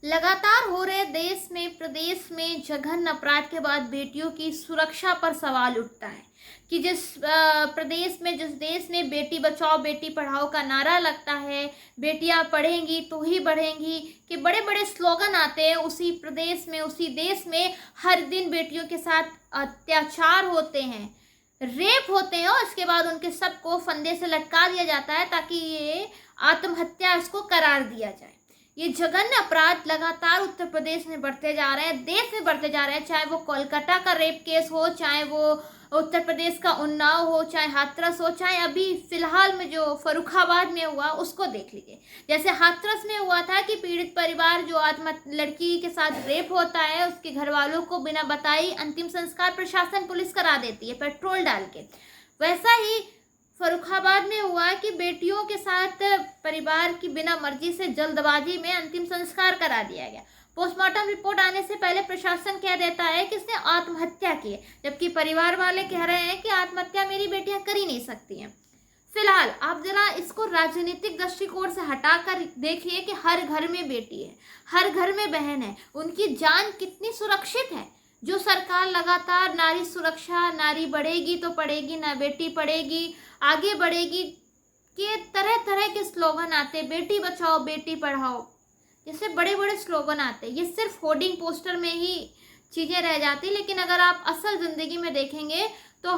लगातार हो रहे प्रदेश में जघन्य अपराध के बाद बेटियों की सुरक्षा पर सवाल उठता है कि जिस देश में बेटी बचाओ बेटी पढ़ाओ का नारा लगता है, बेटियां पढ़ेंगी तो ही बढ़ेंगी कि बड़े बड़े स्लोगन आते हैं, उसी प्रदेश में उसी देश में हर दिन बेटियों के साथ अत्याचार होते हैं, रेप होते हैं और इसके बाद उनके सबको फंदे से लटका दिया जाता है ताकि ये आत्महत्या इसको करार दिया जाए। ये जघन्य अपराध लगातार उत्तर प्रदेश में बढ़ते जा रहे हैं, देश में बढ़ते जा रहे हैं, चाहे वो कोलकाता का रेप केस हो, चाहे वो उत्तर प्रदेश का उन्नाव हो, चाहे हाथरस हो, चाहे अभी फिलहाल में जो फर्रुखाबाद में हुआ उसको देख लीजिए। जैसे हाथरस में हुआ था कि पीड़ित परिवार जो लड़की के साथ रेप होता है उसके घर वालों को बिना बताई अंतिम संस्कार प्रशासन पुलिस करा देती है पेट्रोल डाल के। वैसा ही फर्रुखाबाद में हुआ कि बेटियों के साथ परिवार की बिना मर्जी से जल्दबाजी में अंतिम संस्कार करा दिया गया। पोस्टमार्टम रिपोर्ट आने से पहले प्रशासन कह देता है कि इसने आत्महत्या की है, जबकि परिवार वाले कह रहे हैं कि आत्महत्या मेरी बेटियां कर ही नहीं सकती हैं। फिलहाल आप जरा इसको राजनीतिक दृष्टिकोण से हटाकर देखिए कि हर घर में बेटी है, हर घर में बहन है, उनकी जान कितनी सुरक्षित है। जो सरकार लगातार नारी सुरक्षा, नारी बढ़ेगी तो पढ़ेगी, ना बेटी पढ़ेगी आगे बढ़ेगी के तरह तरह के स्लोगन आते, बेटी बचाओ बेटी पढ़ाओ जैसे बड़े बड़े स्लोगन आते, ये सिर्फ होर्डिंग पोस्टर में ही चीज़ें रह जाती। लेकिन अगर आप असल ज़िंदगी में देखेंगे तो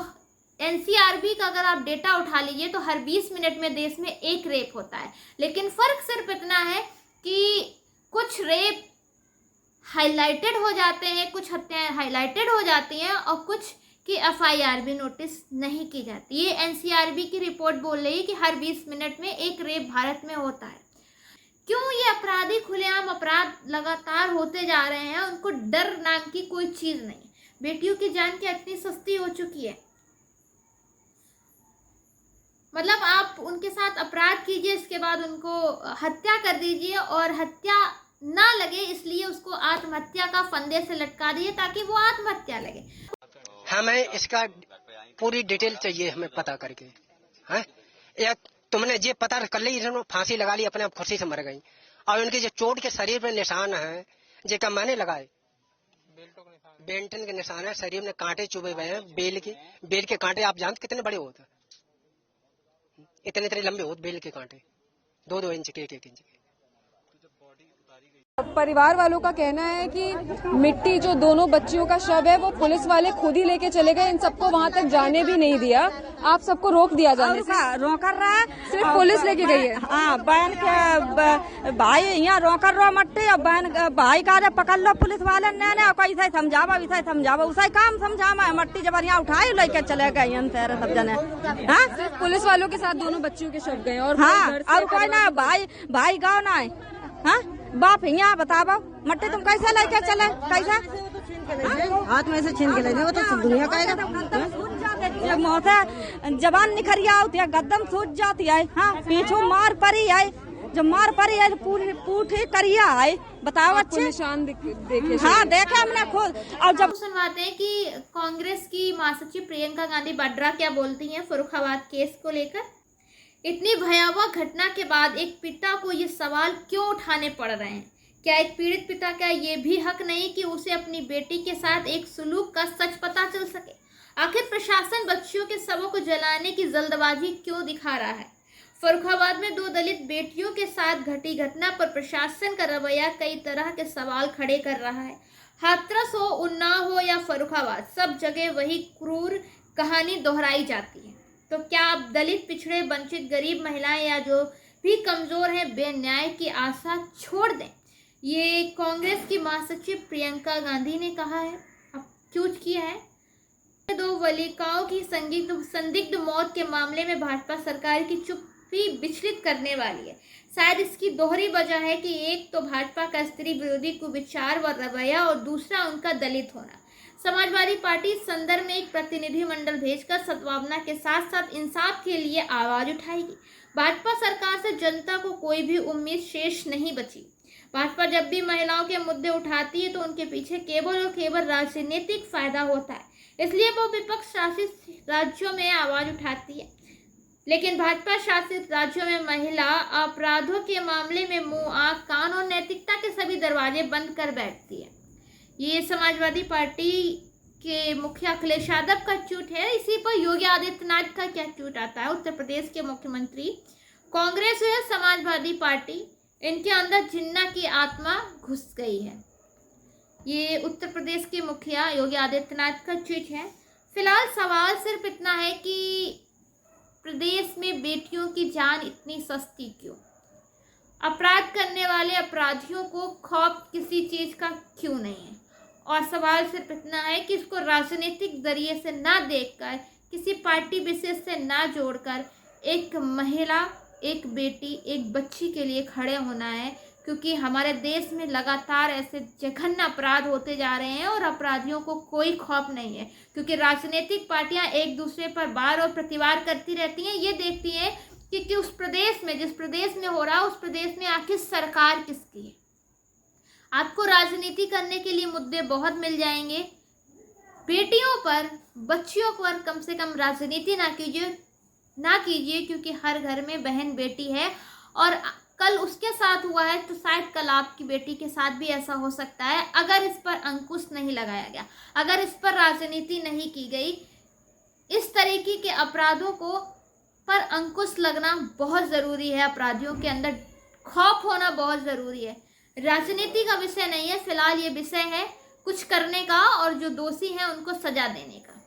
एनसीआरबी का अगर आप डेटा उठा लीजिए तो हर 20 मिनट में देश में एक रेप होता है। लेकिन फ़र्क सिर्फ इतना है कि कुछ रेप हाईलाइटेड हो जाते हैं, कुछ हत्याएं हाईलाइटेड हो जाती हैं और कुछ की एफआईआर भी नोटिस नहीं की जाती। ये एनसीआरबी की रिपोर्ट बोल रही है कि हर 20 मिनट में एक रेप भारत में होता है। क्यों ये अपराधी खुलेआम अपराध लगातार होते जा रहे हैं? उनको डर नाम की कोई चीज नहीं। बेटियों की जान क्या इतनी सस्ती हो चुकी है? मतलब आप उनके साथ अपराध कीजिए, इसके बाद उनको हत्या कर दीजिए और हत्या ना लगे इसलिए उसको आत्महत्या का फंदे से लटका दीजिए ताकि वो आत्महत्या लगे। हमें इसका पूरी डिटेल चाहिए, हमें पता करके। हैं एक तुमने ये पता कर ली, फांसी लगा ली, अपने आप खुशी से मर गई। और उनके जो चोट के शरीर में निशान है जो का मैंने लगाए, बेल्टन के निशान है, शरीर में कांटे चुभे हुए हैं। बेल के कांटे आप जानते कितने बड़े होते? इतने इतने लंबे होते बेल के कांटे, 2-2 इंच के, 1-1 इंच के। परिवार वालों का कहना है कि मिट्टी जो दोनों बच्चियों का शव है वो पुलिस वाले खुद ही लेके चले गए, इन सबको वहां तक जाने भी नहीं दिया। आप सबको रोक दिया जाने से? रोकर रहा है, सिर्फ पुलिस लेके गई है। हाँ, बहन के भाई यहाँ रोकर रहो मट्टी और बहन भाई का पकड़ लो पुलिस वाले ने कैसे समझावा वैसे समझावा, उसे काम समझावा है। मट्टी जब यहाँ उठाई लेके चले गए सब जने। हाँ, पुलिस वालों के साथ दोनों बच्चियों के शव गए और हाँ, और कोई ना भाई गाँव ना है। हाँ, बाप यहाँ बताओ मट्टी तुम कैसे लेके चले? कैसे हाथ में से छीन के ले, वो तो दुनिया का जब मुँह से जबान निखरिया होती है, गद्दम सूझ जाती है। हाँ, पीछू मार पड़ी है, जब मार पड़ी है पूरी पूठी करिया है। बताओ अच्छे निशान देखे? हाँ, देखे हमने खुद। और जब सुनवाते हैं कि कांग्रेस की महासचिव प्रियंका गांधी वाड्रा क्या बोलती हैं फर्रुखाबाद केस को लेकर। इतनी भयावह घटना के बाद एक पिता को ये सवाल क्यों उठाने पड़ रहे हैं? क्या एक पीड़ित पिता का ये भी हक नहीं कि उसे अपनी बेटी के साथ एक सुलूक का सच पता चल सके? आखिर प्रशासन बच्चियों के शवों को जलाने की जल्दबाजी क्यों दिखा रहा है? फर्रुखाबाद में 2 दलित बेटियों के साथ घटी घटना पर प्रशासन का रवैया कई तरह के सवाल खड़े कर रहा है। हाथरस हो, उन्नाव हो या फर्रुखाबाद, सब जगह वही क्रूर कहानी दोहराई जाती है। तो क्या आप दलित, पिछड़े, वंचित, गरीब महिलाएं या जो भी कमजोर हैं बेन्याय की आशा छोड़ दें? ये कांग्रेस की महासचिव प्रियंका गांधी ने कहा है। अब क्यों किया है? 2 बालिकाओं की संदिग्ध मौत के मामले में भाजपा सरकार की चुप्पी विचलित करने वाली है। शायद इसकी दोहरी वजह है कि एक तो भाजपा का स्त्री विरोधी कुविचार व रवैया और दूसरा उनका दलित होना। समाजवादी पार्टी इस संदर्भ में एक प्रतिनिधि मंडल भेजकर सद्भावना के साथ साथ इंसाफ के लिए आवाज उठाएगी। भाजपा सरकार से जनता को कोई भी उम्मीद शेष नहीं बची। भाजपा जब भी महिलाओं के मुद्दे उठाती है तो उनके पीछे केवल और केवल राजनीतिक फायदा होता है, इसलिए वो विपक्ष शासित राज्यों में आवाज उठाती है। लेकिन भाजपा शासित राज्यों में महिला अपराधों के मामले में मुंह आंख कान और नैतिकता के सभी दरवाजे बंद कर बैठती है। ये समाजवादी पार्टी के मुखिया अखिलेश यादव का ट्वीट है। इसी पर योगी आदित्यनाथ का क्या ट्वीट आता है। उत्तर प्रदेश के मुख्यमंत्री, कांग्रेस या समाजवादी पार्टी, इनके अंदर जिन्ना की आत्मा घुस गई है। ये उत्तर प्रदेश के मुखिया योगी आदित्यनाथ का ट्वीट है। फिलहाल सवाल सिर्फ इतना है कि प्रदेश में बेटियों की जान इतनी सस्ती क्यों? अपराध करने वाले अपराधियों को खौफ किसी चीज़ का क्यों नहीं है? और सवाल सिर्फ इतना है कि इसको राजनीतिक जरिए से ना देखकर, किसी पार्टी विशेष से ना जोड़कर एक महिला, एक बेटी, एक बच्ची के लिए खड़े होना है। क्योंकि हमारे देश में लगातार ऐसे जघन्य अपराध होते जा रहे हैं और अपराधियों को कोई खौफ नहीं है। क्योंकि राजनीतिक पार्टियां एक दूसरे पर वार और प्रतिवार करती रहती हैं। ये देखती हैं कि उस प्रदेश में, जिस प्रदेश में हो रहा है, उस प्रदेश में आखिर सरकार किसकी है। आपको राजनीति करने के लिए मुद्दे बहुत मिल जाएंगे। बेटियों पर, बच्चियों पर कम से कम राजनीति ना कीजिए, क्योंकि हर घर में बहन बेटी है और कल उसके साथ हुआ है तो शायद कल आपकी बेटी के साथ भी ऐसा हो सकता है। अगर इस पर अंकुश नहीं लगाया गया, अगर इस पर राजनीति नहीं की गई, इस तरीके के अपराधों को पर अंकुश लगना बहुत ज़रूरी है। अपराधियों के अंदर खौफ होना बहुत ज़रूरी है। राजनीति का विषय नहीं है, फिलहाल ये विषय है कुछ करने का और जो दोषी हैं उनको सजा देने का।